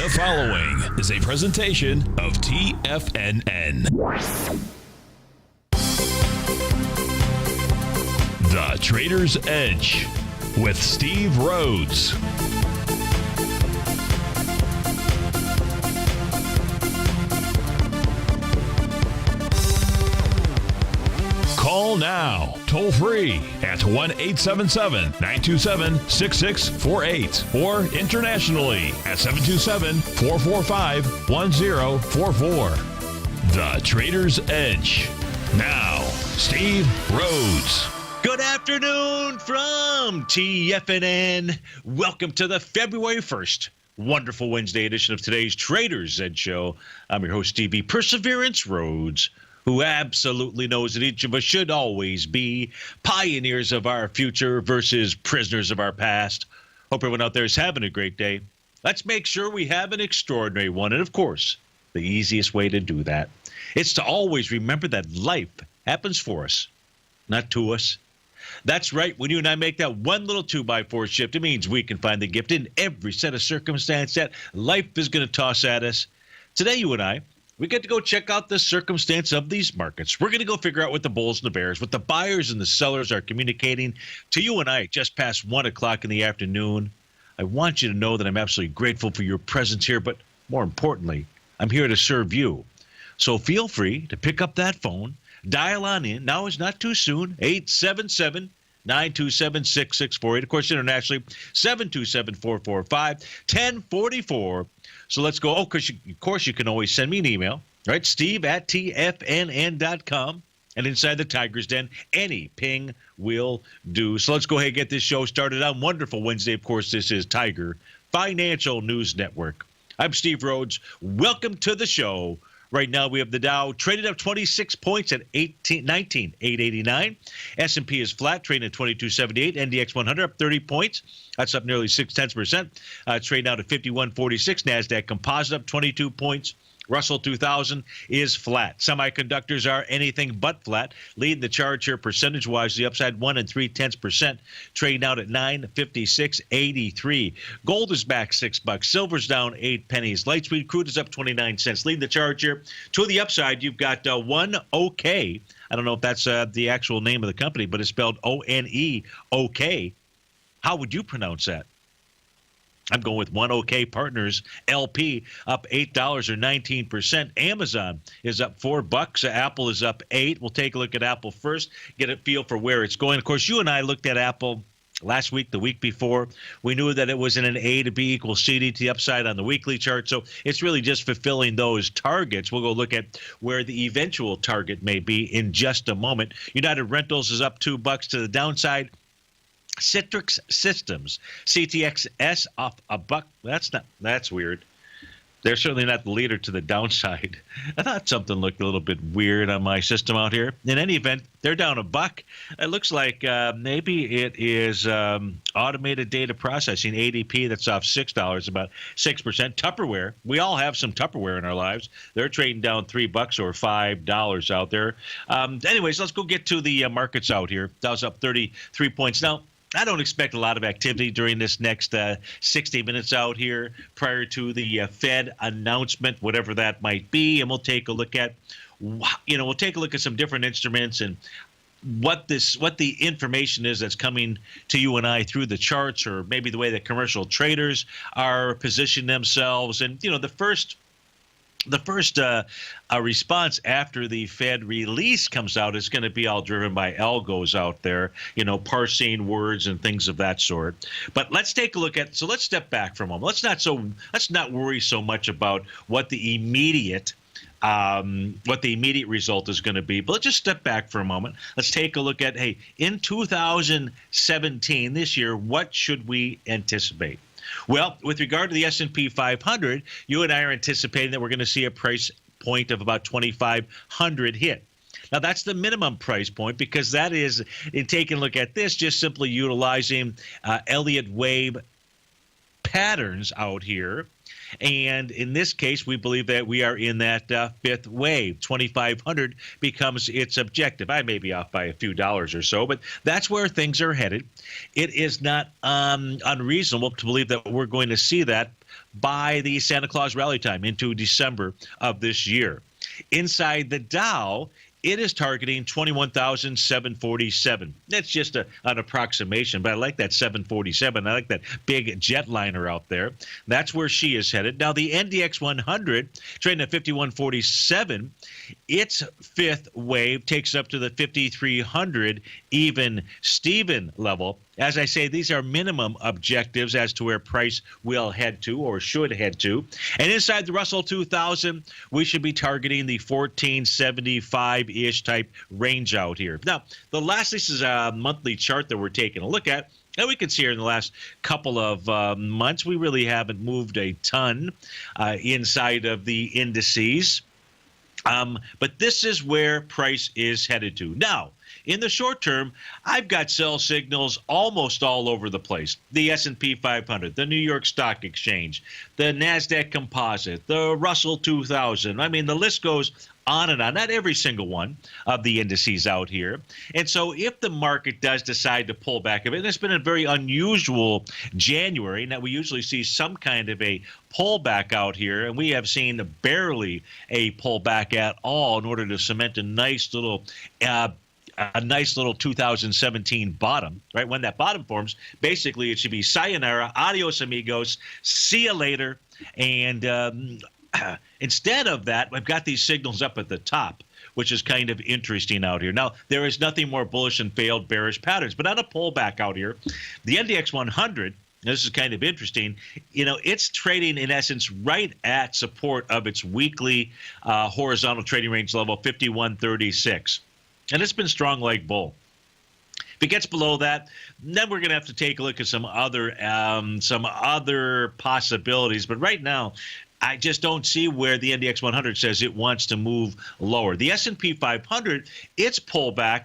The following is a presentation of TFNN. The Trader's Edge with Steve Rhodes. Call now, toll free at 1-877-927-6648 or internationally at 727-445-1044. The Trader's Edge. Now, Steve Rhodes. Good afternoon from TFNN. Welcome to the February 1st, wonderful Wednesday edition of today's Trader's Edge Show. I'm your host, Stevie Perseverance Rhodes, who absolutely knows that each of us should always be pioneers of our future versus prisoners of our past. Hope everyone out there is having a great day. Let's make sure we have an extraordinary one. And of course, the easiest way to do that is to always remember that life happens for us, not to us. That's right. When you and I make that one little 2x4 shift, it means we can find the gift in every set of circumstance that life is going to toss at us. Today, you and I, we get to go check out the circumstance of these markets. We're going to go figure out what the bulls and the bears, what the buyers and the sellers are communicating to you and I just past 1 o'clock in the afternoon. I want you to know that I'm absolutely grateful for your presence here, but more importantly, I'm here to serve you. So feel free to pick up that phone, dial on in. Now is not too soon. 877-927-6648. Of course, internationally, 727-445-1044. So let's go. Of course, you can always send me an email, right? Steve@TFNN.com. And inside the Tiger's Den, any ping will do. So let's go ahead and get this show started on wonderful Wednesday. Of course, this is Tiger Financial News Network. I'm Steve Rhodes. Welcome to the show. Right now, we have the Dow traded up 26 points at 19,889. S&P is flat, trading at 2278. NDX 100 up 30 points. That's up nearly 0.6%. Trading out at 5146. NASDAQ Composite up 22 points. Russell 2000 is flat. Semiconductors are anything but flat. Leading the charge here percentage-wise, the upside 1 3/10%. Trading out at 956.83. Gold is back $6. Silver's down 8 pennies. Light sweet crude is up 29 cents. Leading the charge here to the upside, you've got One OK. I don't know if that's the actual name of the company, but it's spelled ONEOK. How would you pronounce that? I'm going with One OK Partners LP up $8 or 19%. Amazon is up $4. Apple is up 8. We'll take a look at Apple first, get a feel for where it's going. Of course, you and I looked at Apple last week, the week before. We knew that it was in an A to B equals CD to the upside on the weekly chart. So it's really just fulfilling those targets. We'll go look at where the eventual target may be in just a moment. United Rentals is up $2 to the downside. Citrix Systems, CTXS off $1. That's weird. They're certainly not the leader to the downside. I thought something looked a little bit weird on my system out here. In any event, they're down $1. It looks like maybe it is automated data processing, ADP, that's off $6, about 6%. Tupperware, we all have some Tupperware in our lives. They're trading down $3 or $5 out there. Anyways, let's go get to the markets out here. Dow's up 33 points. Now, I don't expect a lot of activity during this next 60 minutes out here prior to the Fed announcement, whatever that might be, and we'll take a look at, some different instruments and what the information is that's coming to you and I through the charts, or maybe the way that commercial traders are positioning themselves. And the first response after the Fed release comes out is going to be all driven by algos out there, parsing words and things of that sort. But let's take a look at. So let's step back for a moment. Let's not worry so much about what the immediate result is going to be. But let's just step back for a moment. Let's take a look at, hey, in 2017, this year, what should we anticipate? Well, with regard to the S&P 500, you and I are anticipating that we're going to see a price point of about 2,500 hit. Now, that's the minimum price point, because that is, in taking a look at this, just simply utilizing Elliott Wave patterns out here. And in this case, we believe that we are in that fifth wave. 2,500 becomes its objective. I may be off by a few dollars or so, but that's where things are headed. It is not unreasonable to believe that we're going to see that by the Santa Claus rally time into December of this year. Inside the Dow, it is targeting 21,747. That's just an approximation, but I like that 747. I like that big jetliner out there. That's where she is headed. Now, the NDX 100, trading at 5147, its fifth wave takes it up to the 5,300 even Steven level. As I say, these are minimum objectives as to where price will head to or should head to. And inside the Russell 2000, we should be targeting the 1475-ish type range out here. Now, this is a monthly chart that we're taking a look at. And we can see here in the last couple of months, we really haven't moved a ton inside of the indices. But this is where price is headed to. Now, in the short term, I've got sell signals almost all over the place. The S&P 500, the New York Stock Exchange, the NASDAQ Composite, the Russell 2000. I mean, the list goes on and on. Not every single one of the indices out here. And so if the market does decide to pull back a bit, and it's been a very unusual January, now we usually see some kind of a pullback out here, and we have seen barely a pullback at all in order to cement a nice little 2017 bottom, right? When that bottom forms, basically it should be sayonara, adios amigos, see you later. And instead of that, I've got these signals up at the top, which is kind of interesting out here. Now, there is nothing more bullish than failed bearish patterns, but on a pullback out here, the NDX 100, this is kind of interesting, it's trading in essence right at support of its weekly horizontal trading range level 5136. And it's been strong like bull. If it gets below that, then we're going to have to take a look at some other possibilities. But right now, I just don't see where the NDX 100 says it wants to move lower. The S&P 500, its pullback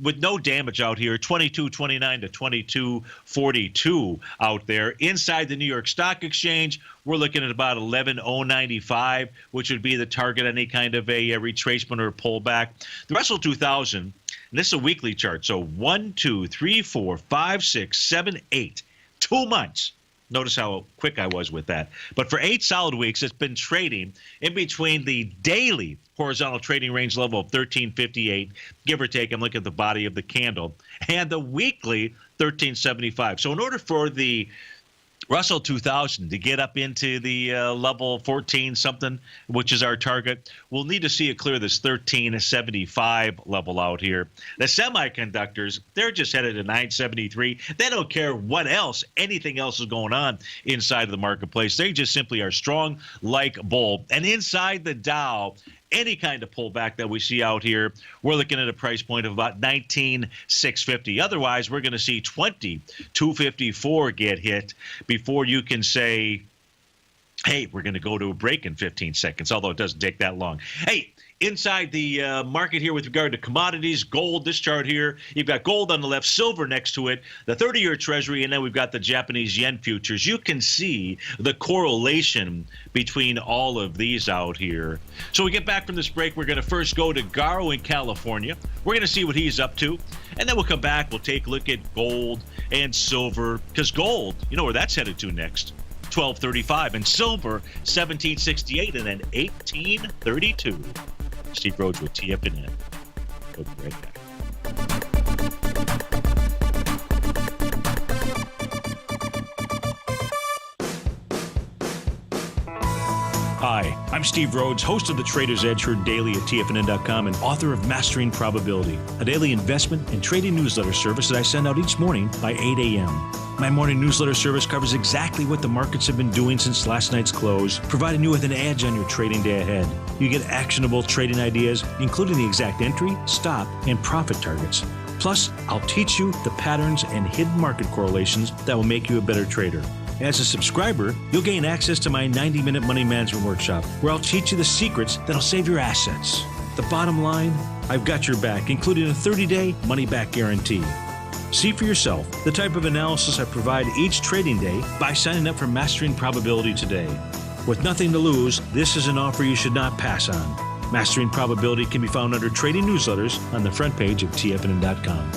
with no damage out here, 22.29 to 22.42 out there. Inside the New York Stock Exchange, we're looking at about 11.095, which would be the target, any kind of a retracement or a pullback. The Russell 2000, and this is a weekly chart, so 1, 2, 3, 4, 5, 6, 7, 8, 2 months. Notice how quick I was with that. But for 8 solid weeks, it's been trading in between the daily horizontal trading range level of 1358, give or take. I'm looking at the body of the candle, and the weekly 1375. So in order for the Russell 2000 to get up into the level 14 something, which is our target, we'll need to see it clear this 1375 level out here. The semiconductors, they're just headed to 973. They don't care what else, anything else is going on inside of the marketplace. They just simply are strong like bull. And inside the Dow, any kind of pullback that we see out here, we're looking at a price point of about 19,650. Otherwise, we're going to see 20,254 get hit before you can say, hey, we're going to go to a break in 15 seconds, although it doesn't take that long. Hey, inside the market here with regard to commodities, gold, this chart here, you've got gold on the left, silver next to it, the 30-year Treasury, and then we've got the Japanese yen futures. You can see the correlation between all of these out here. So we get back from this break, we're going to first go to Garo in California. We're going to see what he's up to, and then we'll come back. We'll take a look at gold and silver, because gold, you know where that's headed to next. 1235, and silver 1768, and then 1832. Steve Rhodes with TFNN. We'll be right back. Hi, I'm Steve Rhodes, host of the Trader's Edge, heard daily at TFNN.com and author of Mastering Probability, a daily investment and trading newsletter service that I send out each morning by 8 a.m. My morning newsletter service covers exactly what the markets have been doing since last night's close, providing you with an edge on your trading day ahead. You get actionable trading ideas, including the exact entry, stop, and profit targets. Plus, I'll teach you the patterns and hidden market correlations that will make you a better trader. As a subscriber, you'll gain access to my 90-minute money management workshop, where I'll teach you the secrets that'll save your assets. The bottom line, I've got your back, including a 30-day money-back guarantee. See for yourself the type of analysis I provide each trading day by signing up for Mastering Probability today. With nothing to lose, this is an offer you should not pass on. Mastering Probability can be found under Trading Newsletters on the front page of TFNN.com.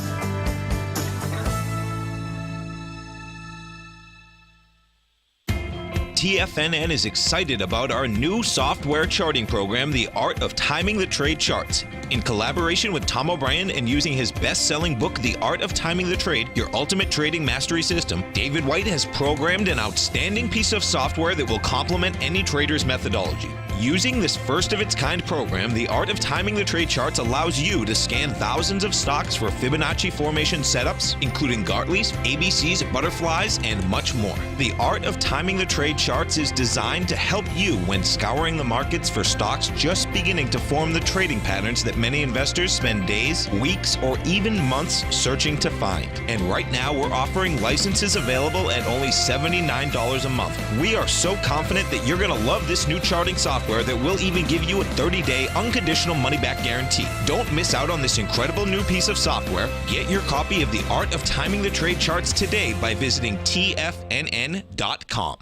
TFNN is excited about our new software charting program, The Art of Timing the Trade Charts. In collaboration with Tom O'Brien and using his best-selling book, The Art of Timing the Trade, Your Ultimate Trading Mastery System, David White has programmed an outstanding piece of software that will complement any trader's methodology. Using this first-of-its-kind program, The Art of Timing the Trade Charts allows you to scan thousands of stocks for Fibonacci formation setups, including Gartley's, ABC's, butterflies, and much more. The Art of Timing the Trade Charts is designed to help you when scouring the markets for stocks just beginning to form the trading patterns that many investors spend days, weeks, or even months searching to find. And right now, we're offering licenses available at only $79 a month. We are so confident that you're going to love this new charting software that will even give you a 30-day unconditional money-back guarantee. Don't miss out on this incredible new piece of software. Get your copy of The Art of Timing the Trade Charts today by visiting TFNN.com.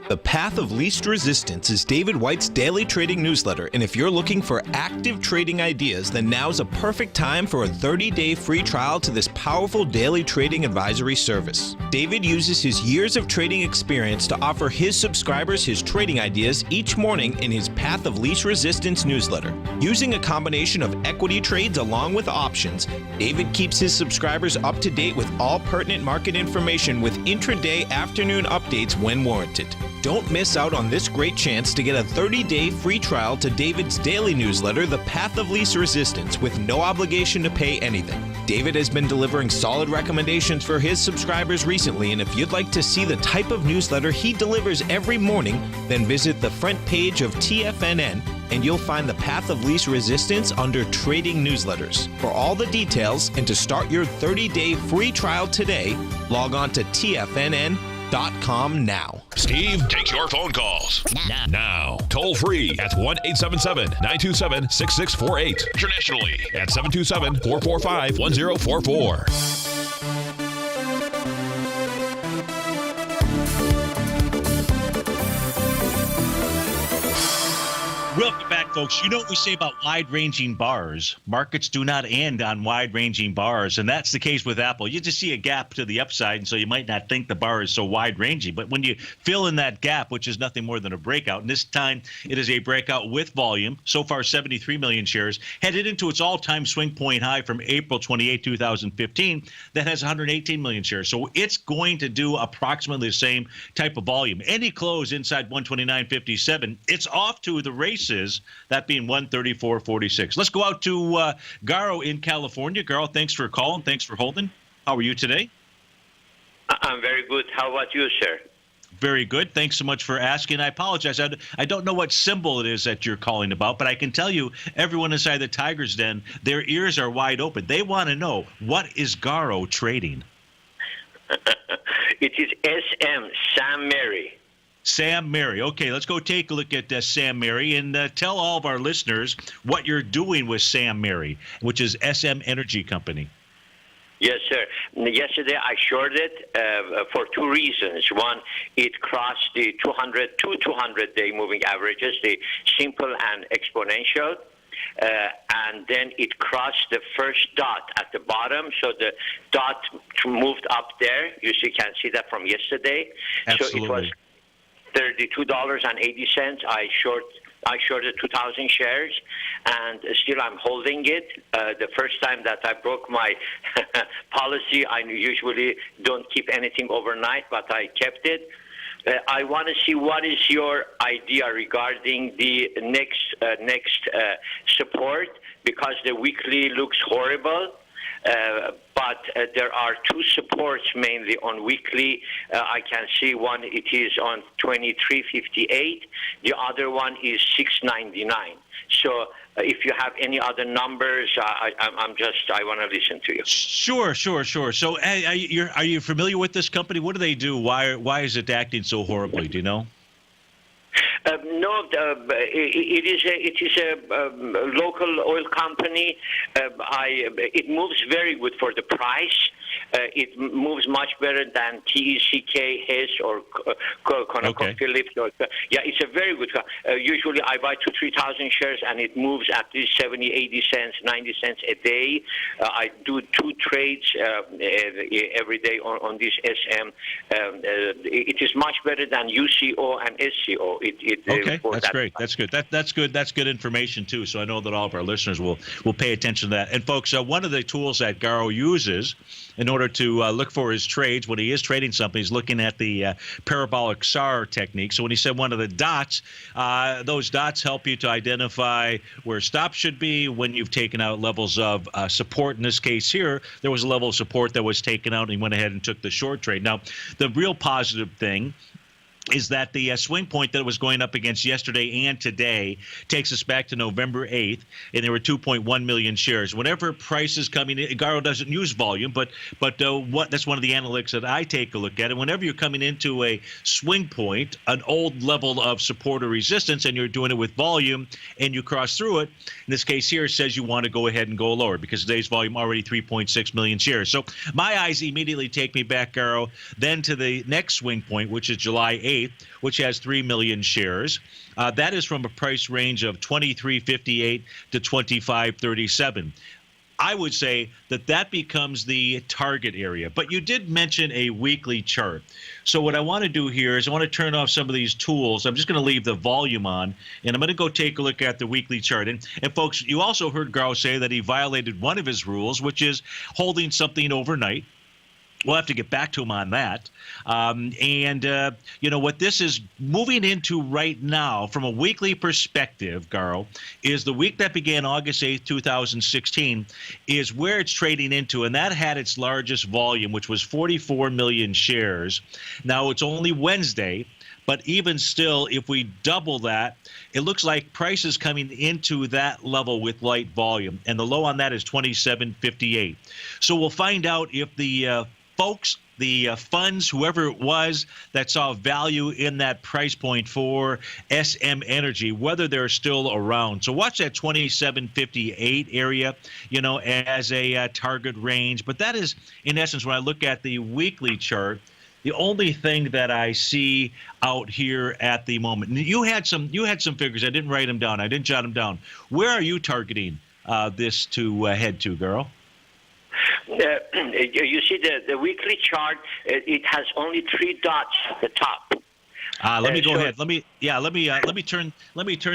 The Path of Least Resistance is David White's daily trading newsletter, and if you're looking for active trading ideas, then now's a perfect time for a 30-day free trial to this powerful daily trading advisory service. David uses his years of trading experience to offer his subscribers his trading ideas each morning in his Path of Least Resistance newsletter. Using a combination of equity trades along with options, David keeps his subscribers up to date with all pertinent market information with intraday afternoon updates when warranted. Don't miss out on this great chance to get a 30-day free trial to David's daily newsletter, The Path of Least Resistance, with no obligation to pay anything. David has been delivering solid recommendations for his subscribers recently, and if you'd like to see the type of newsletter he delivers every morning, then visit the front page of TFNN and you'll find The Path of Least Resistance under Trading Newsletters. For all the details and to start your 30-day free trial today, log on to TFNN.com now. Steve takes your phone calls now. Toll free at 1-877-927-6648. Internationally at 727-445-1044. Welcome back, folks. You know what we say about wide-ranging bars. Markets do not end on wide-ranging bars, and that's the case with Apple. You just see a gap to the upside, and so you might not think the bar is so wide-ranging. But when you fill in that gap, which is nothing more than a breakout, and this time it is a breakout with volume. So far, 73 million shares, headed into its all-time swing point high from April 28, 2015. That has 118 million shares. So it's going to do approximately the same type of volume. Any close inside 129.57, it's off to the races. That being 134.46. Let's go out to Garo in California. Garo, thanks for calling. Thanks for holding. How are you today? I'm very good. How about you, sir? Very good. Thanks so much for asking. I apologize. I don't know what symbol it is that you're calling about, but I can tell you everyone inside the Tiger's Den, their ears are wide open. They want to know, what is Garo trading? It is SM, Sam Mary. Sam Mary. Okay, let's go take a look at Sam Mary and tell all of our listeners what you're doing with Sam Mary, which is SM Energy Company. Yes, sir. Yesterday I shorted for two reasons. One, it crossed the 200-day moving averages, the simple and exponential. And then it crossed the first dot at the bottom, so the dot moved up there. You can see that from yesterday. Absolutely. So it was $32.80. I shorted 2,000 shares, and still I'm holding it. The first time that I broke my policy, I usually don't keep anything overnight, but I kept it. I want to see what is your idea regarding the next support, because the weekly looks horrible. But there are two supports mainly on weekly. I can see one, it is on 23.58. The other one is 6.99. So if you have any other numbers, I want to listen to you. Sure. So are you familiar with this company? What do they do? Why is it acting so horribly? Do you know? No, it is a local oil company. It moves very good for the price. It moves much better than TECK, Hess, or ConocoPhillips. Yeah, it's a very good car. Usually I buy 2,000-3,000 shares, and it moves at least 70, 80 cents, 90 cents a day. I do 2 trades every day on this SM. It is much better than UCO and SCO. Okay, that's great. That's good. That's good. That's good information too. So I know that all of our listeners will pay attention to that. And folks, one of the tools that Garo uses in order to look for his trades when he is trading something, he's looking at the parabolic SAR technique. So when he said one of the dots, those dots help you to identify where stops should be when you've taken out levels of support. In this case here, there was a level of support that was taken out, and he went ahead and took the short trade. Now, the real positive thing is that the swing point that was going up against yesterday and today takes us back to November 8th, and there were 2.1 million shares. Whenever prices coming in, Garo doesn't use volume, but that's one of the analytics that I take a look at. And whenever you're coming into a swing point, an old level of support or resistance, and you're doing it with volume, and you cross through it, in this case here, it says you want to go ahead and go lower because today's volume already 3.6 million shares. So my eyes immediately take me back, Garo, then to the next swing point, which is July 8th, which has 3 million shares. That is from a price range of $23.58 to $25.37. I would say that becomes the target area. But you did mention a weekly chart. So what I want to do here is I want to turn off some of these tools. I'm just going to leave the volume on, and I'm going to go take a look at the weekly chart. And folks, you also heard Garo say that he violated one of his rules, which is holding something overnight. We'll have to get back to him on that. What this is moving into right now from a weekly perspective, Garo, is the week that began August 8th, 2016, is where it's trading into. And that had its largest volume, which was 44 million shares. Now, it's only Wednesday. But even still, if we double that, it looks like prices coming into that level with light volume. And the low on that is 27.58. So we'll find out if the folks, the funds, whoever it was that saw value in that price point for SM Energy, whether they're still around. So watch that 27.58 area, as a target range. But that is, in essence, when I look at the weekly chart, the only thing that I see out here at the moment. You had some figures. I didn't write them down. I didn't jot them down. Where are you targeting this to head to, Garo? You see the weekly chart. It has only 3 dots at the top. Let me go ahead. Let me turn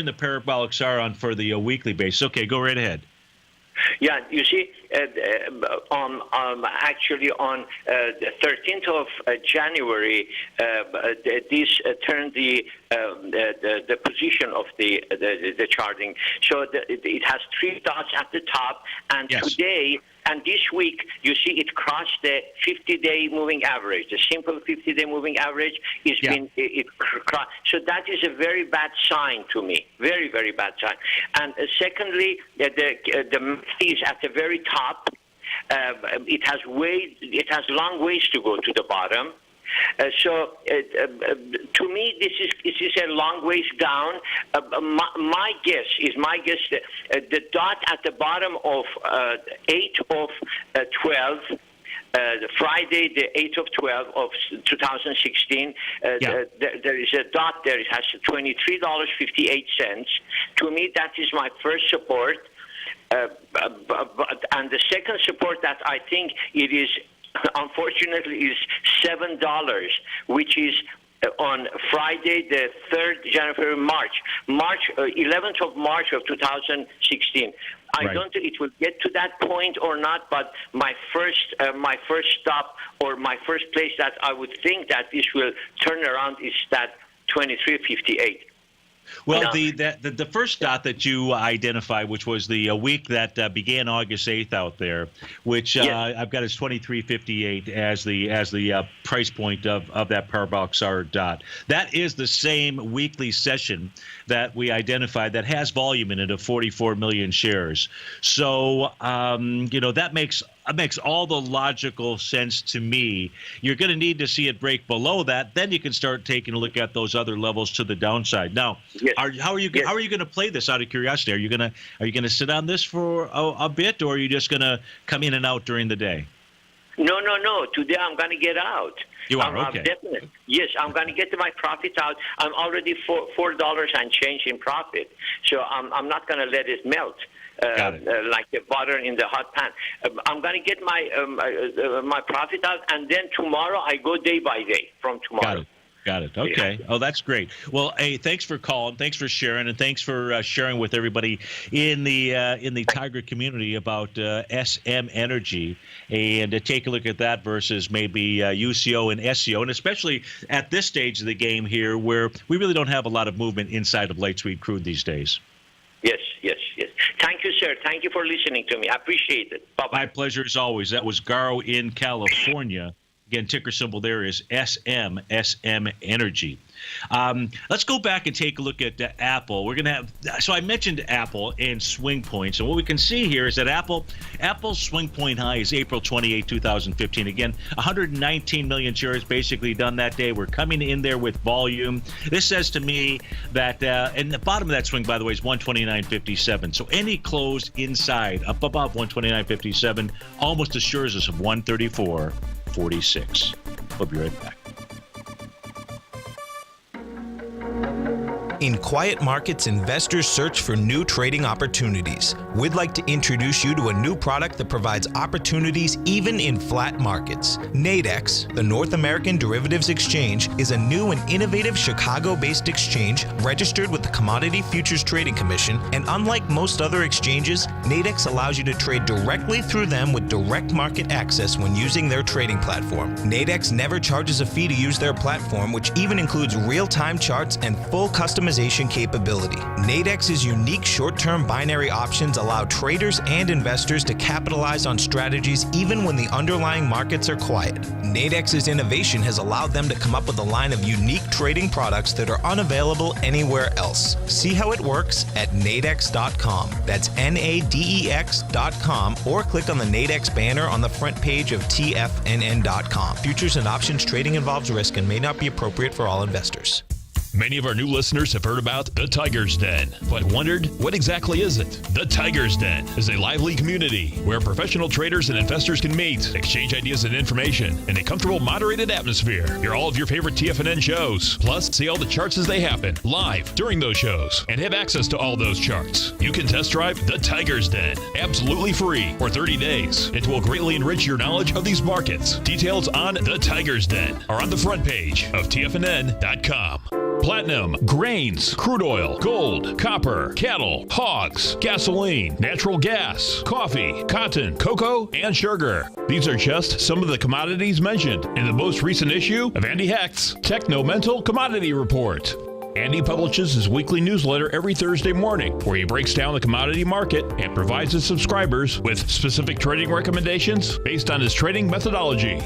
the parabolic SAR on for the weekly base. Okay, go right ahead. Yeah, you see, actually on the 13th of January, this turned the position of the charting. So it has 3 dots at the top, and yes. Today and this week, you see it crossed the 50-day moving average. The simple 50-day moving average is crossed. So that is a very bad sign to me. Very, very bad sign. And secondly, the math is at the very top. It has long ways to go to the bottom. To me, this is a long ways down. My guess, the dot at the bottom of 8 of 12, Friday, the 8th of 12 of 2016, there is a dot there. It has $23.58. To me, that is my first support. And the second support that I think it is, unfortunately, is $7, which is on Friday, the 3rd January, March 11th of March of 2016. I don't know if it will get to that point or not, but my first stop or my first place that I would think that this will turn around is that 23.58. Well, the first dot that you identified, which was the week that began August 8th out there, which I've got as 23.58 as the price point of that parabolic SAR dot. That is the same weekly session that we identified that has volume in it of 44 million shares. So that makes all the logical sense to me. You're going to need to see it break below that. Then you can start taking a look at those other levels to the downside. Now, how are you going to play this? Out of curiosity, are you going to sit on this for a bit, or are you just going to come in and out during the day? No. Today I'm going to get out. You are, I'm okay. definitely. Yes, I'm going to get my profit out. I'm already $4 and change in profit. So I'm not going to let it melt. Got it. Like the butter in the hot pan. I'm going to get my profit out, and then tomorrow I go day by day from tomorrow. Got it. Okay. Yeah. Oh, that's great. Well, hey, thanks for calling. Thanks for sharing, and thanks for sharing with everybody in the Tiger community about SM Energy, and take a look at that versus maybe UCO and SCO, and especially at this stage of the game here, where we really don't have a lot of movement inside of light sweet crude these days. Yes. Thank you, sir. Thank you for listening to me. I appreciate it. Bye-bye. My pleasure as always. That was Garo in California. Again, ticker symbol there is SM Energy. Let's go back and take a look at Apple. We're going to have, so I mentioned Apple and swing points. And what we can see here is that Apple's swing point high is April 28, 2015. Again, 119 million shares basically done that day. We're coming in there with volume. This says to me that, and the bottom of that swing, by the way, is 129.57. So any close inside, up above 129.57, almost assures us of 134.46. We'll be right back. In quiet markets, investors search for new trading opportunities. We'd like to introduce you to a new product that provides opportunities even in flat markets. Nadex, the North American Derivatives Exchange, is a new and innovative Chicago-based exchange registered with the Commodity Futures Trading Commission, and unlike most other exchanges, Nadex allows you to trade directly through them with direct market access when using their trading platform. Nadex never charges a fee to use their platform, which even includes real-time charts and full customization capability. Nadex's unique short-term binary options allow traders and investors to capitalize on strategies even when the underlying markets are quiet. Nadex's innovation has allowed them to come up with a line of unique trading products that are unavailable anywhere else. See how it works at nadex.com. That's NADEX.com, or click on the Nadex banner on the front page of TFNN.com. Futures and options trading involves risk and may not be appropriate for all investors. Many of our new listeners have heard about the Tiger's Den, but wondered, what exactly is it? The Tiger's Den is a lively community where professional traders and investors can meet, exchange ideas and information in a comfortable, moderated atmosphere. Hear all of your favorite TFNN shows, plus see all the charts as they happen live during those shows, and have access to all those charts. You can test drive the Tiger's Den absolutely free for 30 days. It will greatly enrich your knowledge of these markets. Details on the Tiger's Den are on the front page of TFNN.com. Platinum, grains, crude oil, gold, copper, cattle, hogs, gasoline, natural gas, coffee, cotton, cocoa, and sugar. These are just some of the commodities mentioned in the most recent issue of Andy Hecht's Techno-Mental Commodity Report. Andy publishes his weekly newsletter every Thursday morning, where he breaks down the commodity market and provides his subscribers with specific trading recommendations based on his trading methodology.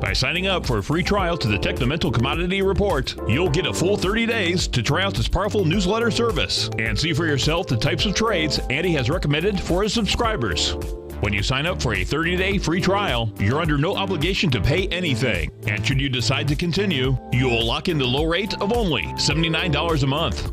By signing up for a free trial to the Techno-Mental Commodity Report, you'll get a full 30 days to try out this powerful newsletter service and see for yourself the types of trades Andy has recommended for his subscribers. When you sign up for a 30-day free trial, you're under no obligation to pay anything. And should you decide to continue, you will lock in the low rate of only $79 a month.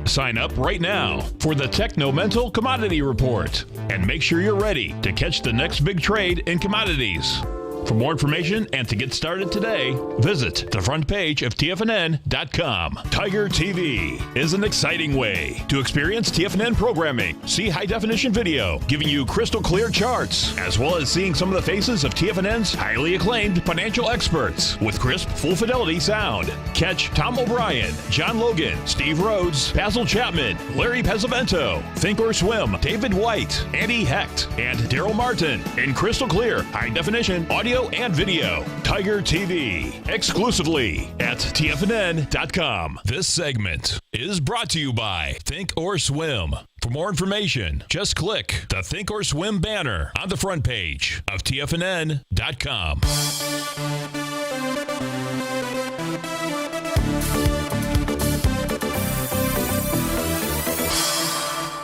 Sign up right now for the Techno-Mental Commodity Report and make sure you're ready to catch the next big trade in commodities. For more information and to get started today, visit the front page of TFNN.com. Tiger TV is an exciting way to experience TFNN programming. See high-definition video, giving you crystal clear charts, as well as seeing some of the faces of TFNN's highly acclaimed financial experts with crisp, full-fidelity sound. Catch Tom O'Brien, John Logan, Steve Rhodes, Basil Chapman, Larry Pesavento, Think or Swim, David White, Andy Hecht, and Daryl Martin in crystal clear, high-definition audio and video. Tiger TV, exclusively at TFNN.com. This segment is brought to you by Think or Swim. For more information, just click the Think or Swim banner on the front page of TFNN.com.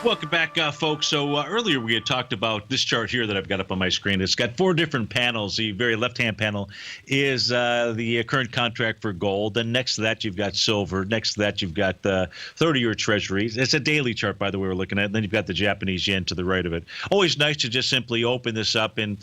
Welcome back, folks. So earlier we had talked about this chart here that I've got up on my screen. It's got four different panels. The very left-hand panel is the current contract for gold. And next to that, you've got silver. Next to that, you've got the 30-year treasuries. It's a daily chart, by the way, we're looking at. And then you've got the Japanese yen to the right of it. Always nice to just simply open this up and,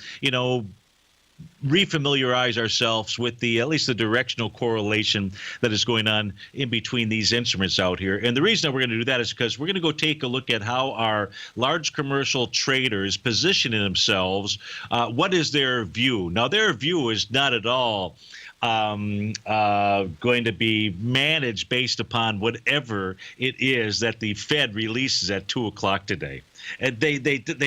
refamiliarize ourselves with at least the directional correlation that is going on in between these instruments out here. And the reason that we're going to do that is because we're going to go take a look at how our large commercial traders positioning themselves. What is their view? Now, their view is not at all going to be managed based upon whatever it is that the Fed releases at 2 o'clock today. And they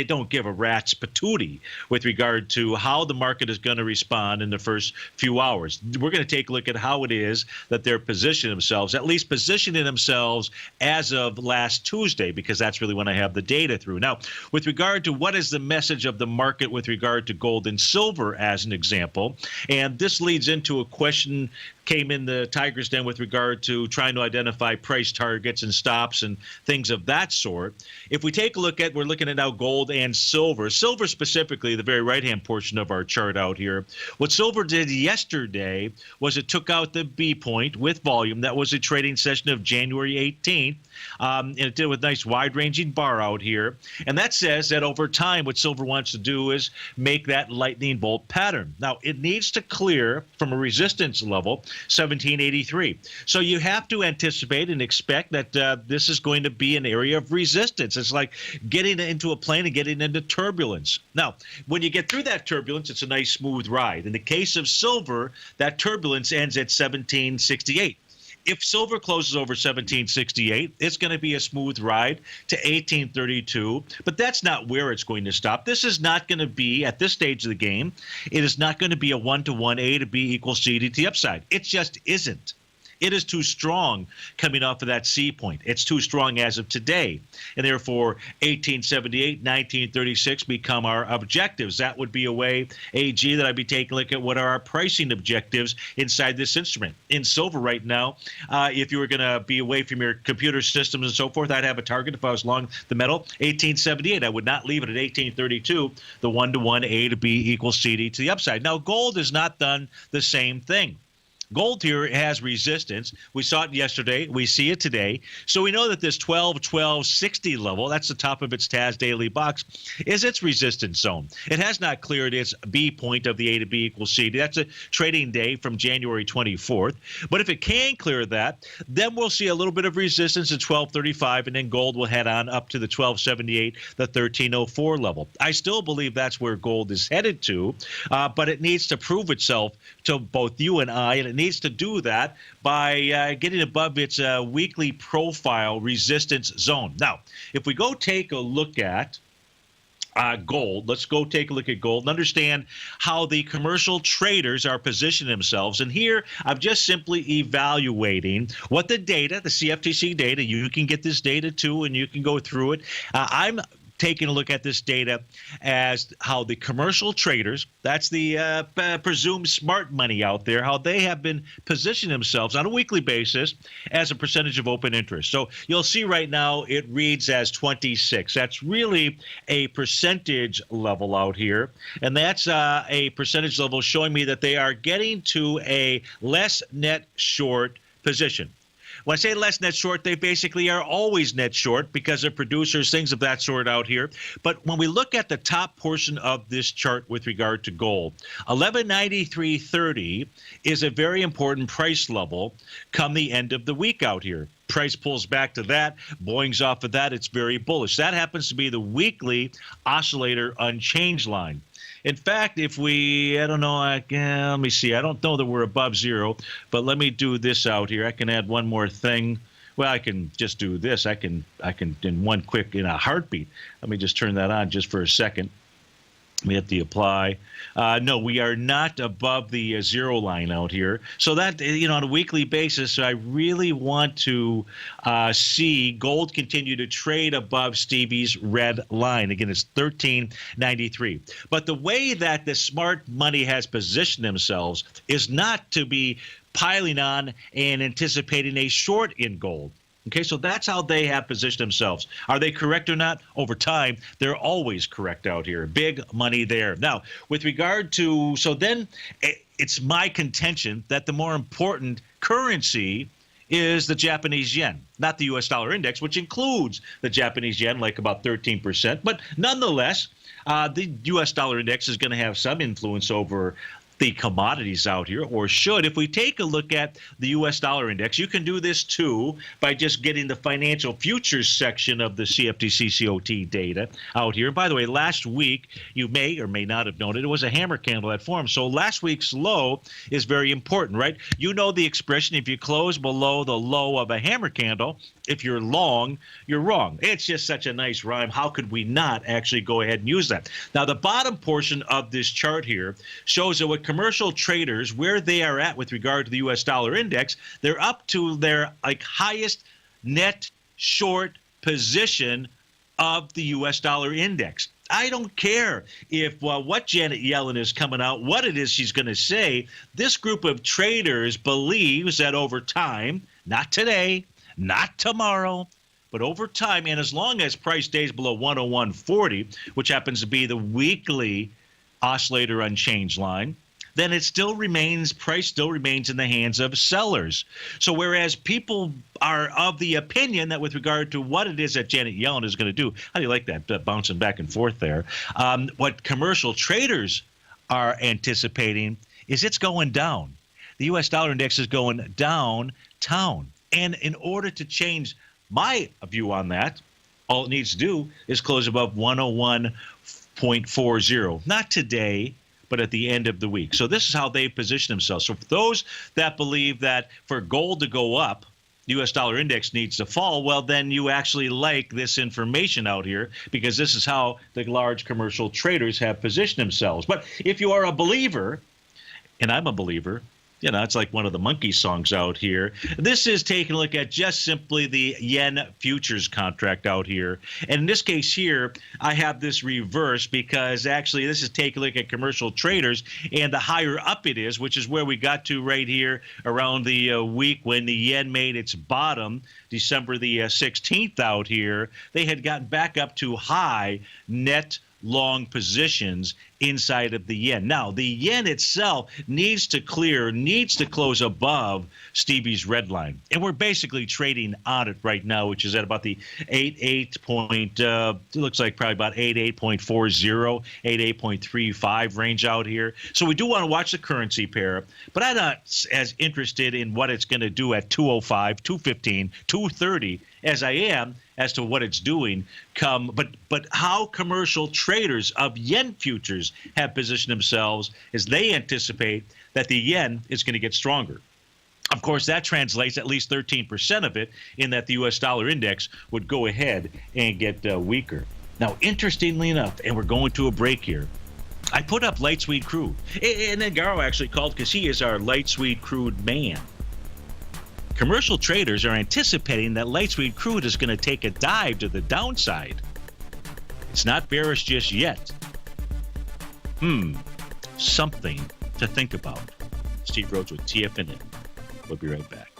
don't give a rat's patootie with regard to how the market is going to respond in the first few hours. We're going to take a look at how it is that they're positioning themselves, at least positioning themselves as of last Tuesday, because that's really when I have the data through. Now, with regard to what is the message of the market with regard to gold and silver as an example, and this leads into a question came in the Tiger's Den with regard to trying to identify price targets and stops and things of that sort. If we take a look at, we're looking at now gold and silver. Silver specifically, the very right-hand portion of our chart out here. What silver did yesterday was it took out the B point with volume. That was a trading session of January 18th. And it did with a nice wide-ranging bar out here. And that says that over time, what silver wants to do is make that lightning bolt pattern. Now, it needs to clear from a resistance level 1783. So you have to anticipate and expect that this is going to be an area of resistance. It's like getting into a plane and getting into turbulence. Now, when you get through that turbulence, it's a nice smooth ride. In the case of silver, that turbulence ends at 1768. If silver closes over 1768, it's going to be a smooth ride to 1832, but that's not where it's going to stop. This is not going to be, at this stage of the game, it is not going to be a 1-to-1 A to B equals C to the upside. It just isn't. It is too strong coming off of that C point. It's too strong as of today. And therefore, 1878, 1936 become our objectives. That would be a way, AG, that I'd be taking a look at what are our pricing objectives inside this instrument. In silver right now, if you were going to be away from your computer systems and so forth, I'd have a target if I was long the metal, 1878. I would not leave it at 1832, the 1-to-1 A to B equals CD to the upside. Now, gold has not done the same thing. Gold here has resistance. We saw it yesterday. We see it today. So we know that this 1260 level, that's the top of its TAS daily box, is its resistance zone. It has not cleared its B point of the A to B equals C. That's a trading day from January 24th. But if it can clear that, then we'll see a little bit of resistance at 1235, and then gold will head on up to the 1278, the 1304 level. I still believe that's where gold is headed to, but it needs to prove itself to both you and I, and it needs to do that by getting above its weekly profile resistance zone. Now, if we go take a look at gold, let's go take a look at gold and understand how the commercial traders are positioning themselves. And here, I'm just simply evaluating what the data, the CFTC data, you can get this data too, and you can go through it. I'm taking a look at this data as how the commercial traders, that's the presumed smart money out there, how they have been positioning themselves on a weekly basis as a percentage of open interest. So you'll see right now it reads as 26. That's really a percentage level out here. And that's a percentage level showing me that they are getting to a less net short position. When I say less net short, they basically are always net short because of producers, things of that sort out here. But when we look at the top portion of this chart with regard to gold, 1193.30 is a very important price level come the end of the week out here. Price pulls back to that, Boeing's off of that, it's very bullish. That happens to be the weekly oscillator unchanged line. In fact, if we, I don't know, let me see. I don't know that we're above zero, but let me do this out here. I can add one more thing. Well, I can just do this. I can in one quick, in a heartbeat. Let me just turn that on just for a second. We hit the apply. No, we are not above the zero line out here. So that, on a weekly basis, I really want to see gold continue to trade above Stevie's red line. Again, it's 1393. But the way that the smart money has positioned themselves is not to be piling on and anticipating a short in gold. Okay, so that's how they have positioned themselves. Are they correct or not? Over time, they're always correct out here. Big money there. Now, with regard to, so then it's my contention that the more important currency is the Japanese yen, not the U.S. dollar index, which includes the Japanese yen, like about 13%. But nonetheless, the U.S. dollar index is going to have some influence over the commodities out here, or should. If we take a look at the U.S. dollar index, you can do this too by just getting the financial futures section of the CFTC COT data out here. And by the way, last week, you may or may not have noted, it was a hammer candle that formed. So last week's low is very important, right? You know the expression, if you close below the low of a hammer candle, if you're long, you're wrong. It's just such a nice rhyme. How could we not actually go ahead and use that? Now, the bottom portion of this chart here shows that what commercial traders, where they are at with regard to the U.S. dollar index, they're up to their highest net short position of the U.S. dollar index. I don't care if what Janet Yellen is coming out, what it is she's going to say. This group of traders believes that over time, not today, not tomorrow, but over time, and as long as price stays below 101.40, which happens to be the weekly oscillator unchanged line, then it still remains, price still remains in the hands of sellers. So whereas people are of the opinion that with regard to what it is that Janet Yellen is going to do, how do you like that bouncing back and forth there? What commercial traders are anticipating is it's going down. The U.S. dollar index is going downtown. And in order to change my view on that, all it needs to do is close above 101.40. Not today, but at the end of the week. So this is how they position themselves. So for those that believe that for gold to go up, the U.S. dollar index needs to fall, well, then you actually like this information out here, because this is how the large commercial traders have positioned themselves. But if you are a believer, and I'm a believer, you know, it's like one of the monkey songs out here. This is taking a look at just simply the yen futures contract out here. And in this case here, I have this reversed because actually this is taking a look at commercial traders, and the higher up it is, which is where we got to right here around the week when the yen made its bottom, December the 16th out here, they had gotten back up to high net long positions inside of the yen. Now, the yen itself needs to close above Stevie's red line. And we're basically trading on it right now, which is at about the it looks like probably about 88.40, 88.35 range out here. So we do want to watch the currency pair, but I'm not as interested in what it's going to do at 205, 215, 230 as I am as to what it's doing but how commercial traders of yen futures have positioned themselves as they anticipate that the yen is going to get stronger. Of course, that translates at least 13% of it in that the U.S. dollar index would go ahead and get weaker. Now, interestingly enough, and we're going to a break here, I put up light sweet crude. And then Garo actually called because he is our light sweet crude man. Commercial traders are anticipating that light sweet crude is going to take a dive to the downside. It's not bearish just yet. Something to think about. Steve Rhodes with TFNN. We'll be right back.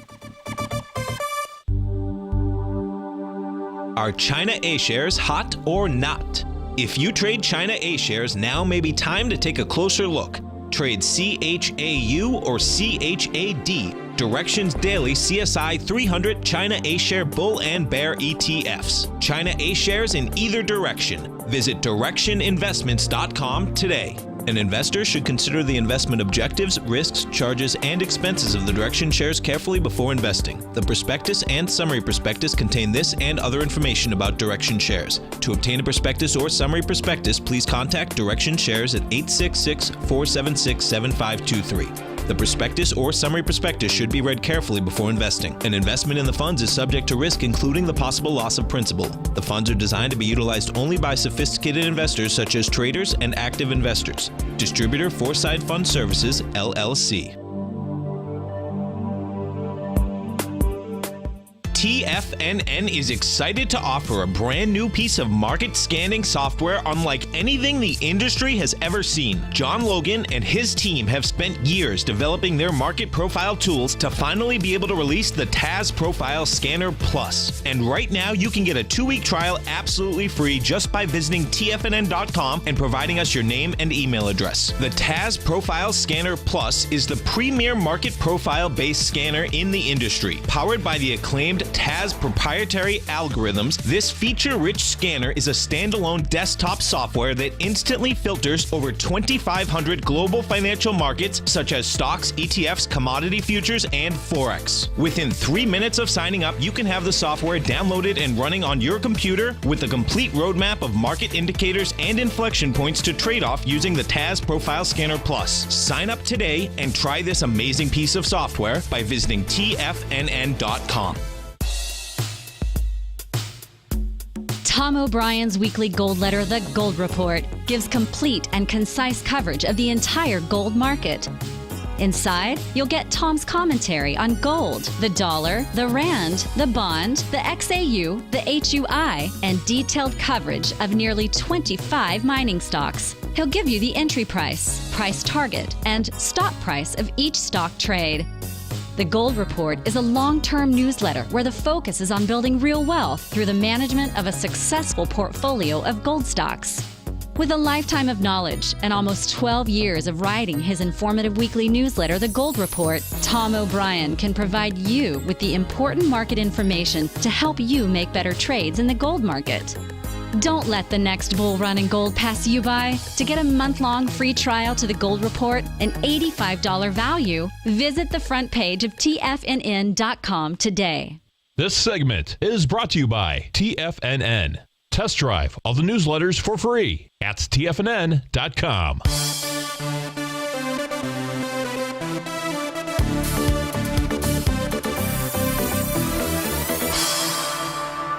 Are China A shares hot or not? If you trade China A shares, now may be time to take a closer look. Trade CHAU or CHAD, Directions Daily CSI 300 China A Share Bull and Bear ETFs. China A shares in either direction. Visit directioninvestments.com today. An investor should consider the investment objectives, risks, charges, and expenses of the Direction shares carefully before investing. The prospectus and summary prospectus contain this and other information about Direction shares. To obtain a prospectus or summary prospectus, please contact Direction shares at 866-476-7523. The prospectus or summary prospectus should be read carefully before investing. An investment in the funds is subject to risk, including the possible loss of principal. The funds are designed to be utilized only by sophisticated investors such as traders and active investors. Distributor Foreside Fund Services, LLC. TFNN is excited to offer a brand new piece of market scanning software unlike anything the industry has ever seen. John Logan and his team have spent years developing their market profile tools to finally be able to release the TAS Profile Scanner Plus. And right now you can get a 2-week trial absolutely free just by visiting TFNN.com and providing us your name and email address. The TAS Profile Scanner Plus is the premier market profile based scanner in the industry, powered by the acclaimed with TAS proprietary algorithms, this feature-rich scanner is a standalone desktop software that instantly filters over 2,500 global financial markets such as stocks, ETFs, commodity futures, and Forex. Within 3 minutes of signing up, you can have the software downloaded and running on your computer with a complete roadmap of market indicators and inflection points to trade off using the TAS Profile Scanner Plus. Sign up today and try this amazing piece of software by visiting TFNN.com. Tom O'Brien's weekly gold letter, The Gold Report, gives complete and concise coverage of the entire gold market. Inside, you'll get Tom's commentary on gold, the dollar, the rand, the bond, the XAU, the HUI, and detailed coverage of nearly 25 mining stocks. He'll give you the entry price, price target, and stop price of each stock trade. The Gold Report is a long-term newsletter where the focus is on building real wealth through the management of a successful portfolio of gold stocks. With a lifetime of knowledge and almost 12 years of writing his informative weekly newsletter, The Gold Report, Tom O'Brien can provide you with the important market information to help you make better trades in the gold market. Don't let the next bull run in gold pass you by. To get a month-long free trial to The Gold Report, an $85 value, visit the front page of TFNN.com today. This segment is brought to you by TFNN. Test drive all the newsletters for free at TFNN.com.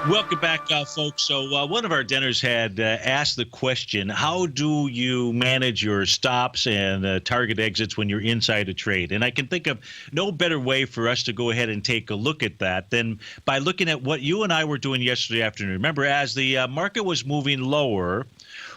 Welcome back, folks. So one of our dinners had asked the question, how do you manage your stops and target exits when you're inside a trade? And I can think of no better way for us to go ahead and take a look at that than by looking at what you and I were doing yesterday afternoon. Remember, as the market was moving lower,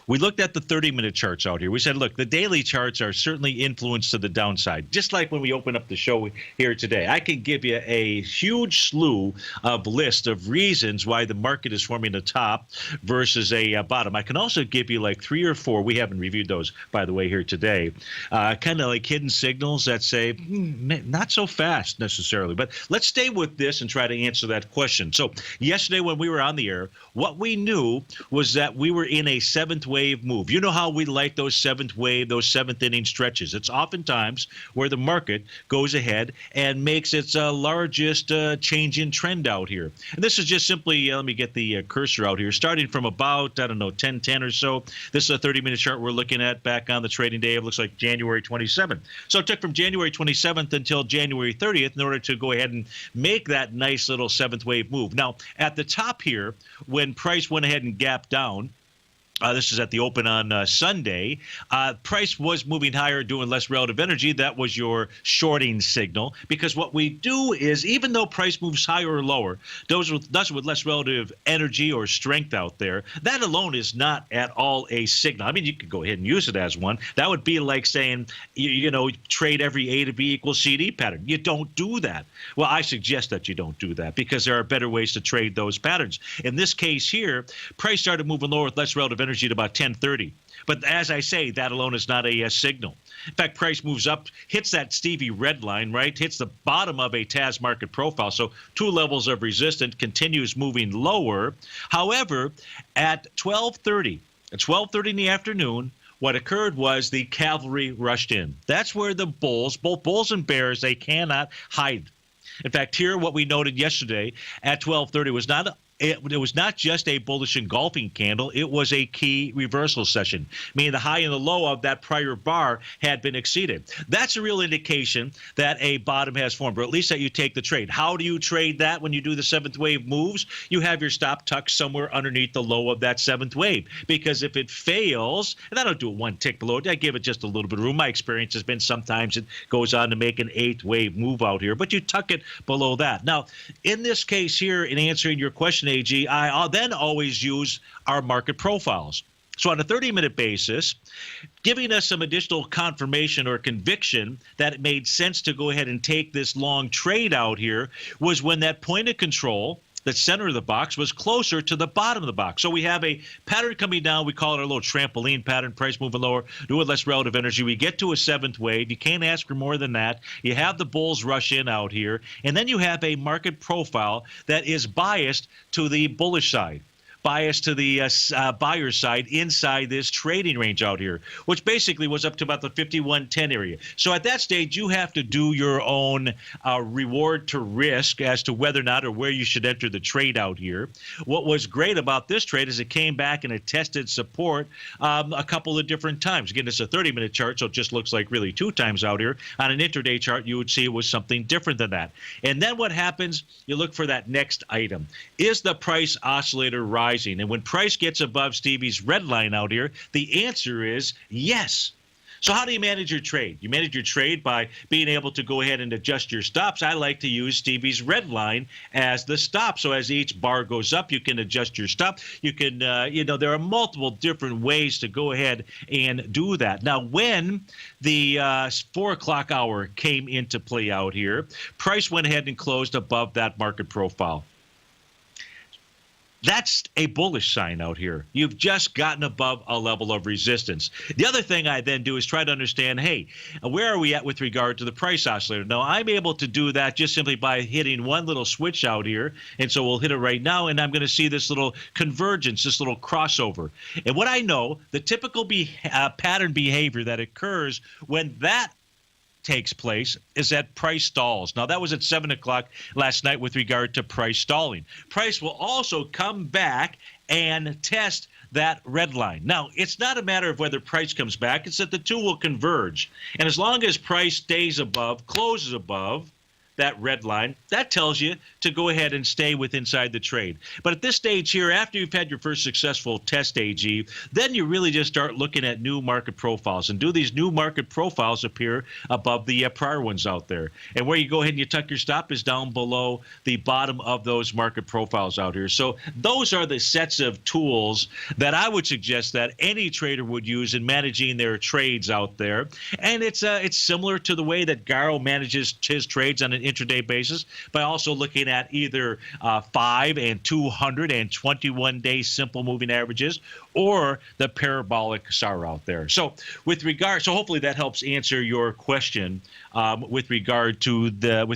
we looked at the 30-minute charts out here. We said, look, the daily charts are certainly influenced to the downside. Just like when we open up the show here today, I can give you a huge slew of list of reasons why the market is forming a top versus a bottom. I can also give you like 3 or 4. We haven't reviewed those, by the way, here today. Kind of like hidden signals that say, not so fast necessarily. But let's stay with this and try to answer that question. So yesterday when we were on the air, what we knew was that we were in a seventh wave move. You know how we like those seventh wave, those seventh inning stretches. It's oftentimes where the market goes ahead and makes its largest change in trend out here. And this is just simply, let me get the cursor out here, starting from about, 10:10 or so. This is a 30-minute chart we're looking at back on the trading day. It looks like January 27th. So it took from January 27th until January 30th in order to go ahead and make that nice little seventh wave move. Now, at the top here, when price went ahead and gapped down, this is at the open on Sunday. Price was moving higher, doing less relative energy. That was your shorting signal. Because what we do is, even though price moves higher or lower, does with less relative energy or strength out there, that alone is not at all a signal. I mean, you could go ahead and use it as one. That would be like saying, trade every A to B equals CD pattern. You don't do that. Well, I suggest that you don't do that because there are better ways to trade those patterns. In this case here, price started moving lower with less relative energy at about 10:30. But as I say, that alone is not a signal. In fact, price moves up, hits that Stevie red line, right? Hits the bottom of a TAS market profile. So 2 levels of resistance, continues moving lower. However, at 12:30 in the afternoon, what occurred was the cavalry rushed in. That's where the bulls, both bulls and bears, they cannot hide. In fact, here what we noted yesterday at 12:30 was it was not just a bullish engulfing candle. It was a key reversal session, meaning the high and the low of that prior bar had been exceeded. That's a real indication that a bottom has formed, or at least that you take the trade. How do you trade that when you do the seventh wave moves? You have your stop tucked somewhere underneath the low of that seventh wave, because if it fails, and I don't do it one tick below, I give it just a little bit of room. My experience has been sometimes it goes on to make an 8th wave move out here, but you tuck it below that. Now, in this case here, in answering your question, AG, I'll then always use our market profiles. So on a 30-minute basis, giving us some additional confirmation or conviction that it made sense to go ahead and take this long trade out here was when that point of control the center of the box was closer to the bottom of the box. So we have a pattern coming down. We call it a little trampoline pattern, price moving lower, do with less relative energy. We get to a seventh wave. You can't ask for more than that. You have the bulls rush in out here. And then you have a market profile that is biased to the bullish side, biased to the buyer side inside this trading range out here, which basically was up to about the 51.10 area. So at that stage, you have to do your own reward to risk as to whether or not or where you should enter the trade out here. What was great about this trade is it came back and it tested support a couple of different times. Again, it's a 30-minute chart, so it just looks like really 2 times out here. On an intraday chart, you would see it was something different than that. And then what happens, you look for that next item. Is the price oscillator rising? And when price gets above Stevie's red line out here, the answer is yes. So how do you manage your trade? You manage your trade by being able to go ahead and adjust your stops. I like to use Stevie's red line as the stop. So as each bar goes up, you can adjust your stop. You can, there are multiple different ways to go ahead and do that. Now, when the 4 o'clock hour came into play out here, price went ahead and closed above that market profile. That's a bullish sign out here. You've just gotten above a level of resistance. The other thing I then do is try to understand, hey, where are we at with regard to the price oscillator? Now, I'm able to do that just simply by hitting one little switch out here. And so we'll hit it right now, and I'm going to see this little convergence, this little crossover. And what I know, the typical pattern behavior that occurs when that takes place is that price stalls. Now, that was at 7 o'clock last night with regard to price stalling. Price will also come back and test that red line. Now, it's not a matter of whether price comes back. It's that the two will converge. And as long as price stays above, closes above that red line, that tells you to go ahead and stay inside the trade. But at this stage here, after you've had your first successful test AG, then you really just start looking at new market profiles. And do these new market profiles appear above the prior ones out there? And where you go ahead and you tuck your stop is down below the bottom of those market profiles out here. So those are the sets of tools that I would suggest that any trader would use in managing their trades out there. And it's similar to the way that Garo manages his trades on an intraday basis by also looking at either 5 and 221-day simple moving averages or the parabolic SAR out there. So hopefully that helps answer your question with regard to that.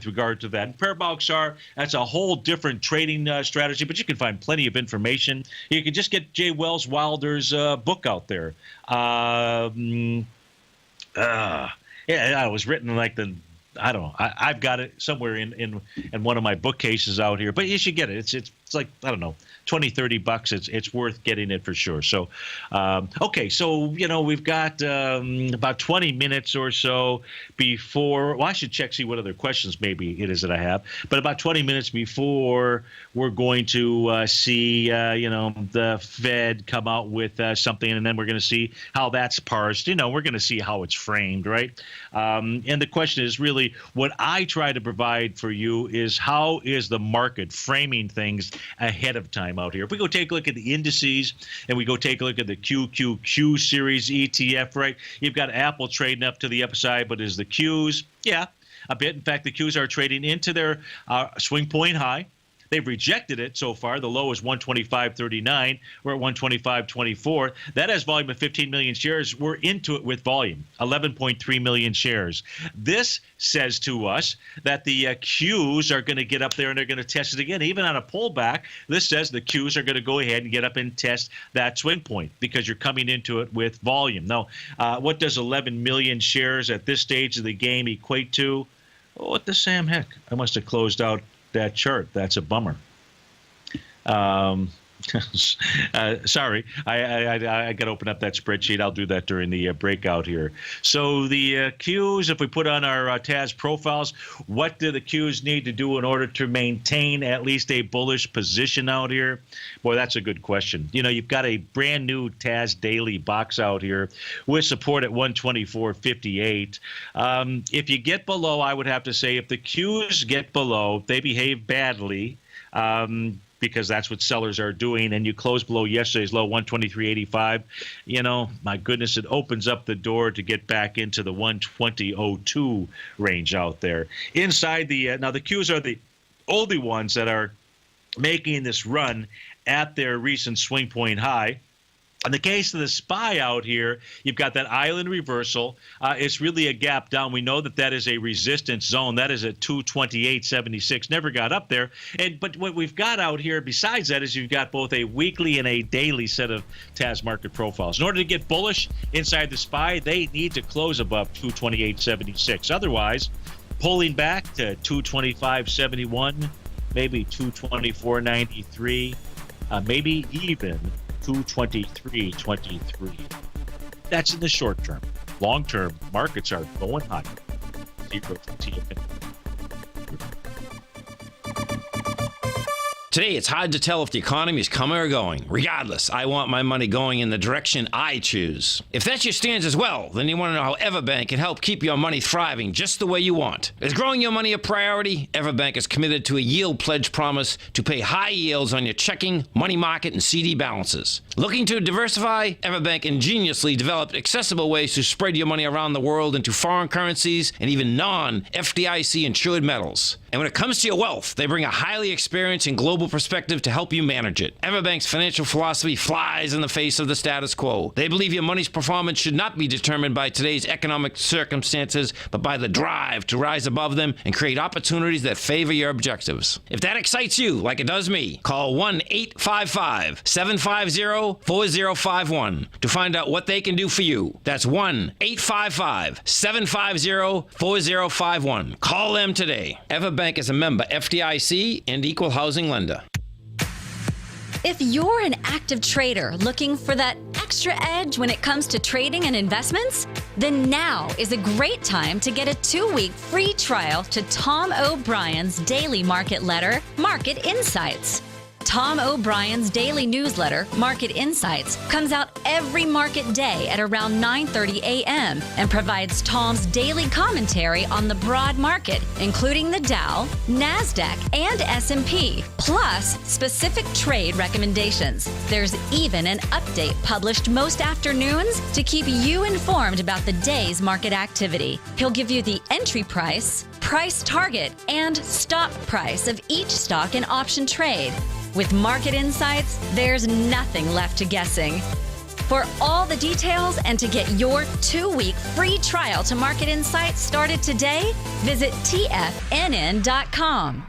And parabolic SAR, that's a whole different trading strategy, but you can find plenty of information. You can just get Jay Wells Wilder's book out there. It was written like I don't know. I've got it somewhere in one of my bookcases out here, but you should get it. It's like, I don't know, $20-$30. It's worth getting it for sure. So, okay. So, we've got about 20 minutes or so before, well, I should see what other questions maybe it is that I have, but about 20 minutes before we're going to see, the Fed come out with something, and then we're going to see how that's parsed. We're going to see how it's framed, right? And the question is really, what I try to provide for you is how is the market framing things ahead of time out here. If we go take a look at the indices and we go take a look at the QQQ series ETF, right? You've got Apple trading up to the upside, but is the Qs? Yeah, a bit. In fact, the Qs are trading into their swing point high. They've rejected it so far. The low is 125.39. We're at 125.24. That has volume of 15 million shares. We're into it with volume, 11.3 million shares. This says to us that the Qs are going to get up there and they're going to test it again. Even on a pullback, this says the Qs are going to go ahead and get up and test that swing point because you're coming into it with volume. Now, what does 11 million shares at this stage of the game equate to? Oh, what the Sam heck? I must have closed out that chart. That's a bummer. Sorry, I got to open up that spreadsheet. I'll do that during the breakout here. So the Qs, if we put on our TAS profiles, what do the Qs need to do in order to maintain at least a bullish position out here? Boy, that's a good question. You've got a brand new TAS daily box out here with support at 124.58. If you get below, I would have to say if the Qs get below, they behave badly. Because that's what sellers are doing, and you close below yesterday's low, 123.85. My goodness, it opens up the door to get back into the 120.02 range out there. Inside now the Qs are the only ones that are making this run at their recent swing point high. In the case of the SPY out here, you've got that island reversal. It's really a gap down. We know that is a resistance zone. That is at 228.76. Never got up there. But what we've got out here besides that is you've got both a weekly and a daily set of TAS market profiles. In order to get bullish inside the SPY, they need to close above 228.76. Otherwise, pulling back to 225.71, maybe 224.93, maybe even 223.23. That's in the short term. Long term, markets are going higher. Zero to TFNN. Today, it's hard to tell if the economy is coming or going. Regardless, I want my money going in the direction I choose. If that's your stance as well, then you want to know how Everbank can help keep your money thriving just the way you want. Is growing your money a priority? Everbank is committed to a yield pledge promise to pay high yields on your checking, money market, and CD balances. Looking to diversify? Everbank ingeniously developed accessible ways to spread your money around the world into foreign currencies and even non-FDIC insured metals. And when it comes to your wealth, they bring a highly experienced and global perspective to help you manage it. Everbank's financial philosophy flies in the face of the status quo. They believe your money's performance should not be determined by today's economic circumstances, but by the drive to rise above them and create opportunities that favor your objectives. If that excites you, like it does me, call 1-855-750-4051 to find out what they can do for you. That's 1-855-750-4051. Call them today. Everbank is a member FDIC and equal housing lender. If you're an active trader looking for that extra edge when it comes to trading and investments, then now is a great time to get a 2-week free trial to Tom O'Brien's daily market letter, Market Insights. Tom O'Brien's daily newsletter, Market Insights, comes out every market day at around 9:30 a.m. and provides Tom's daily commentary on the broad market, including the Dow, NASDAQ, and S&P, plus specific trade recommendations. There's even an update published most afternoons to keep you informed about the day's market activity. He'll give you the entry price, price target, and stop price of each stock and option trade. With Market Insights, there's nothing left to guessing. For all the details and to get your 2-week free trial to Market Insights started today, visit TFNN.com.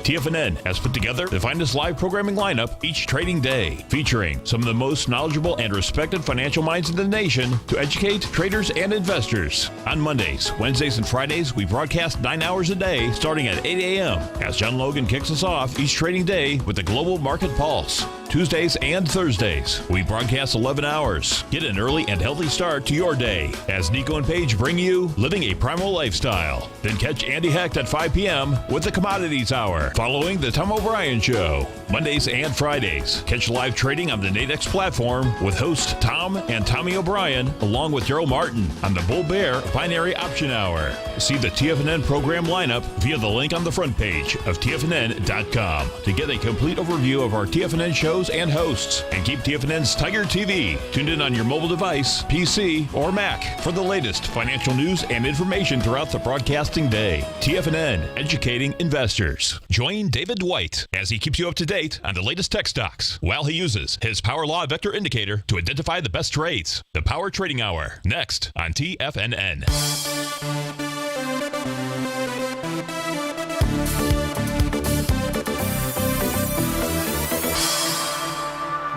TFNN has put together the finest live programming lineup each trading day, featuring some of the most knowledgeable and respected financial minds in the nation to educate traders and investors. On Mondays, Wednesdays, and Fridays, we broadcast 9 hours a day starting at 8 a.m. as John Logan kicks us off each trading day with the Global Market Pulse. Tuesdays and Thursdays, we broadcast 11 hours. Get an early and healthy start to your day as Nico and Paige bring you Living a Primal Lifestyle. Then catch Andy Hecht at 5 p.m. with the Commodities Hour, following the Tom O'Brien Show. Mondays and Fridays, catch live trading on the Nadex platform with host Tom and Tommy O'Brien, along with Daryl Martin on the Bull Bear Binary Option Hour. See the TFNN program lineup via the link on the front page of TFNN.com to get a complete overview of our TFNN shows and hosts. And keep TFNN's TigerTV tuned in on your mobile device, PC, or Mac for the latest financial news and information throughout the broadcasting day. TFNN, educating investors. Join David White as he keeps you up to date on the latest tech stocks while he uses his Power Law Vector Indicator to identify the best trades. The Power Trading Hour, next on TFNN.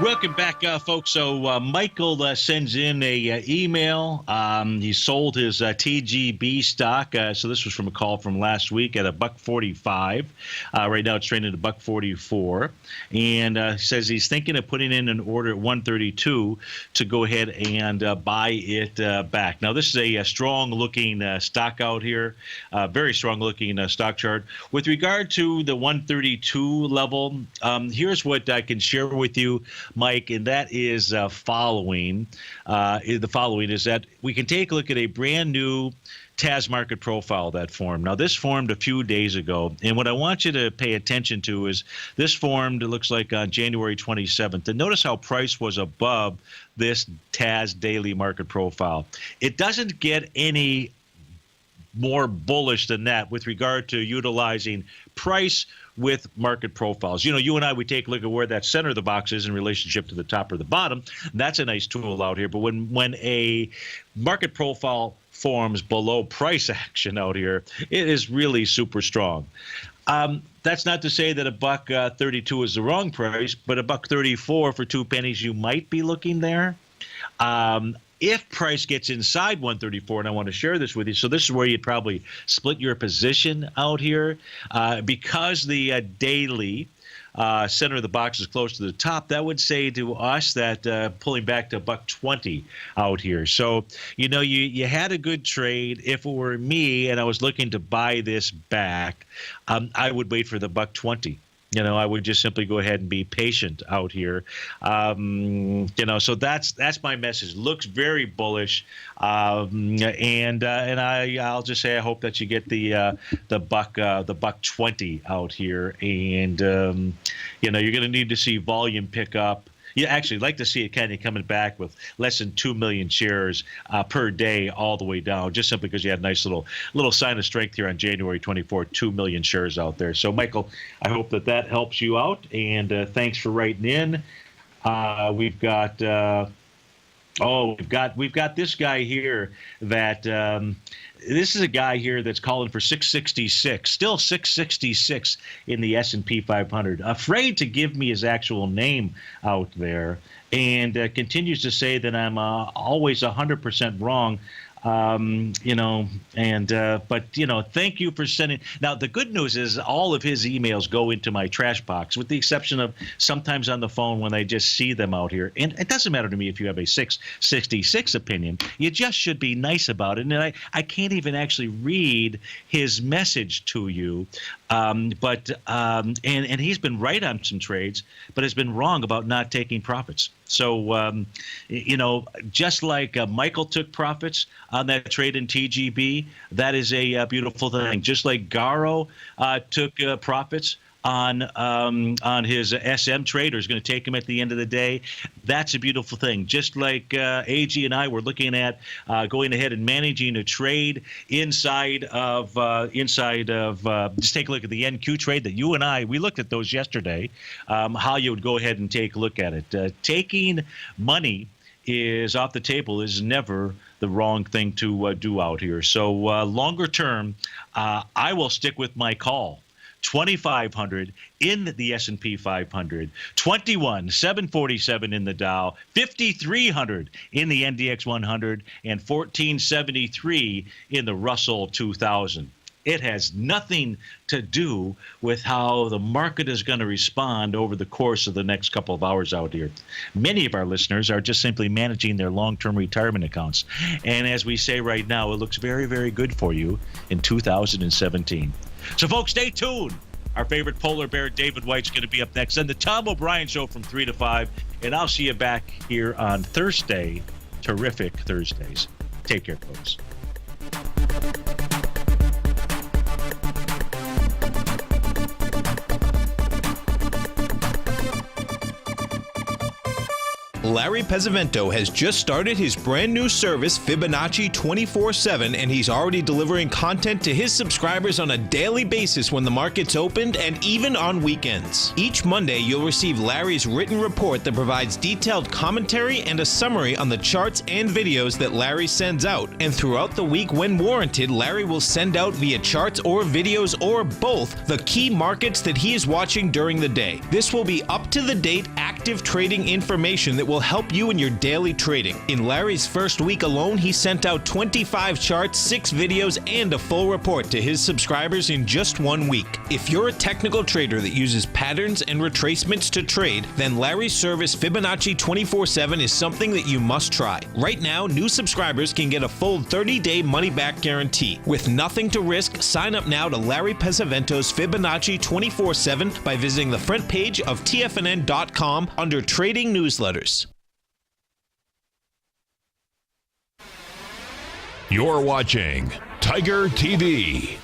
Welcome back, folks. So Michael sends in a email. He sold his TGB stock. So this was from a call from last week at $1.45. Right now it's trading at $1.44, and says he's thinking of putting in an order at 132 to go ahead and buy it back. Now this is a strong-looking stock out here, very strong-looking stock chart. With regard to the 132 level, here's what I can share with you, Mike, and that is the following is that we can take a look at a brand new TAS market profile that formed. Now, this formed a few days ago, and what I want you to pay attention to is this formed, it looks like, on January 27th. And notice how price was above this TAS daily market profile. It doesn't get any more bullish than that with regard to utilizing price with market profiles. You know, you and I, we take a look at where that center of the box is in relationship to the top or the bottom. That's a nice tool out here. But when a market profile forms below price action out here, it is really super strong. That's not to say that $1.32 is the wrong price, but $1.34 for 2 pennies, you might be looking there. If price gets inside 134, and I want to share this with you, so this is where you'd probably split your position out here. Because the daily center of the box is close to the top, that would say to us that pulling back to $1.20 out here. So, you know, you had a good trade. If it were me and I was looking to buy this back, I would wait for the $1.20. You know, I would just simply go ahead and be patient out here. You know, so that's my message. Looks very bullish, and I'll just say I hope that you get the $1.20 out here, and you know, you're going to need to see volume pick up. You actually like to see it kind of coming back with less than 2 million shares per day all the way down, just simply because you had a nice little sign of strength here on January 24th, 2 million shares out there. So, Michael, I hope that helps you out, and thanks for writing in. We've got this guy here that this is a guy here that's calling for 666, still 666 in the S&P 500. Afraid to give me his actual name out there, and continues to say that I'm always 100% wrong. You know, and but you know, thank you for sending. Now the good news is all of his emails go into my trash box, with the exception of sometimes on the phone when I just see them out here. And it doesn't matter to me if you have a 666 opinion. You just should be nice about it. And I can't even actually read his message to you. But he's been right on some trades, but has been wrong about not taking profits. So, you know, just like Michael took profits on that trade in TGB, that is a beautiful thing. Just like Garo took profits on his SM trade, or is going to take him at the end of the day, that's a beautiful thing. Just like AG and I were looking at going ahead and managing a trade inside of just take a look at the NQ trade that you and I, we looked at those yesterday, how you would go ahead and take a look at it. Taking money is off the table is never the wrong thing to do out here. So longer term, I will stick with my call. 2,500 in the S&P 500, 21,747 in the Dow, 5,300 in the NDX 100, and 1,473 in the Russell 2000. It has nothing to do with how the market is going to respond over the course of the next couple of hours out here. Many of our listeners are just simply managing their long-term retirement accounts. And as we say right now, it looks very, very good for you in 2017. So, folks, stay tuned. Our favorite polar bear, David White's going to be up next. And the Tom O'Brien Show from 3 to 5. And I'll see you back here on Thursday. Terrific Thursdays. Take care, folks. Larry Pesavento has just started his brand new service, Fibonacci 24/7, and he's already delivering content to his subscribers on a daily basis when the market's opened and even on weekends. Each Monday, you'll receive Larry's written report that provides detailed commentary and a summary on the charts and videos that Larry sends out. And throughout the week, when warranted, Larry will send out via charts or videos or both the key markets that he is watching during the day. This will be up-to-the-date, active trading information that will help you in your daily trading. In Larry's first week alone, he sent out 25 charts, 6 videos, and a full report to his subscribers in just 1 week. If you're a technical trader that uses patterns and retracements to trade, then Larry's service Fibonacci 24/7 is something that you must try. Right now, new subscribers can get a full 30-day money-back guarantee. With nothing to risk, sign up now to Larry Pesavento's Fibonacci 24/7 by visiting the front page of TFNN.com under Trading Newsletters. You're watching Tiger TV.